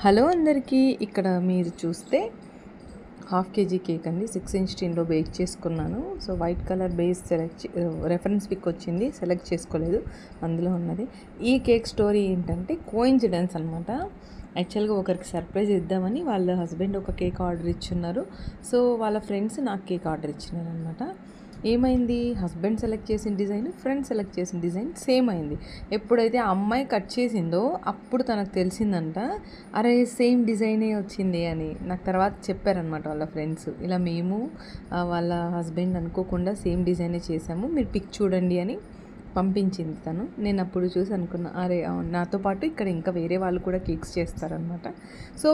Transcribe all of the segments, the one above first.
Hello అందరికీ. ఇక్కడ మీరు చూస్తే హాఫ్ కేజీ కేక్ అండి, 6 ఇంచ్ టిన్లో బేక్ చేసుకున్నాను. So white colour base reference pic వచ్చింది, సెలెక్ట్ చేసుకోలేదు, అందులో ఉన్నది. ఈ కేక్ స్టోరీ ఏంటంటే కోఇన్సిడెన్స్ అనమాట. యాక్చువల్గా ఒకరికి సర్ప్రైజ్ ఇద్దామని వాళ్ళ హస్బెండ్ ఒక కేక్ ఆర్డర్ ఇచ్చున్నారు. సో వాళ్ళ ఫ్రెండ్స్ నాకు కేక్ ఆర్డర్ ఇచ్చినారు అనమాట. ఏమైంది, హస్బెండ్ సెలెక్ట్ చేసిన డిజైన్, ఫ్రెండ్ సెలెక్ట్ చేసిన డిజైన్ సేమ్ అయింది. ఎప్పుడైతే ఆ అమ్మాయి కట్ చేసిందో అప్పుడు తనకు తెలిసిందంట, అరే సేమ్ డిజైనే వచ్చింది అని. నాకు తర్వాత చెప్పారనమాట వాళ్ళ ఫ్రెండ్స్, ఇలా మేము వాళ్ళ హస్బెండ్ అనుకోకుండా సేమ్ డిజైనే చేసాము, మీరు పిక్ చూడండి అని పంపించింది తను. నేను అప్పుడు చూసి అనుకున్నా, అరే నాతో పాటు ఇక్కడ ఇంకా వేరే వాళ్ళు కూడా కేక్స్ చేస్తారనమాట. సో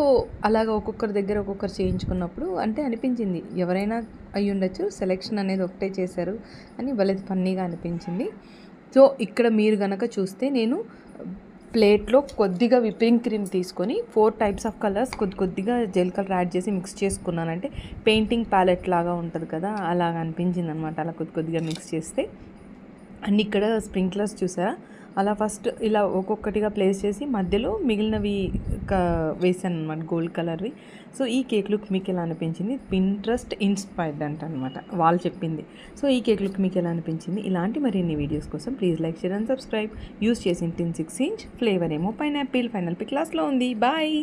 అలాగ ఒక్కొక్కరి దగ్గర ఒక్కొక్కరు చేయించుకున్నప్పుడు అంటే అనిపించింది, ఎవరైనా అయ్యి ఉండొచ్చు, సెలెక్షన్ అనేది ఒకటే చేశారు అని భలే ఫన్నీగా అనిపించింది. సో ఇక్కడ మీరు కనుక చూస్తే నేను ప్లేట్లో కొద్దిగా విప్పింగ్ క్రీమ్ తీసుకొని 4 టైప్స్ ఆఫ్ కలర్స్ కొద్దిగా జెల్ కలర్ యాడ్ చేసి మిక్స్ చేసుకున్నాను. అంటే పెయింటింగ్ ప్యాలెట్ లాగా ఉంటుంది కదా, అలాగ అనిపించింది అనమాట. అలా కొద్దిగా మిక్స్ చేస్తే అండ్ ఇక్కడ స్ప్రింక్లర్స్ చూసారా, అలా ఫస్ట్ ఇలా ఒక్కొక్కటిగా ప్లేస్ చేసి మధ్యలో మిగిలినవి వేసాను అనమాట, గోల్డ్ కలర్వి. సో ఈ కేక్ లుక్ మీకు ఎలా అనిపించింది? పింట్రెస్ట్ ఇన్స్పైర్డ్ అనమాట వాళ్ళు చెప్పింది. సో ఈ కేక్ లుక్ మీకు ఎలా అనిపించింది? ఇలాంటి మరిన్ని వీడియోస్ కోసం please like, share and subscribe. Use చేసిన టిన్ 6 ఇంచ్, ఫ్లేవర్ ఏమో పైనాపిల్. ఫైనల్ పిక్ క్లాస్లో ఉంది. బాయ్.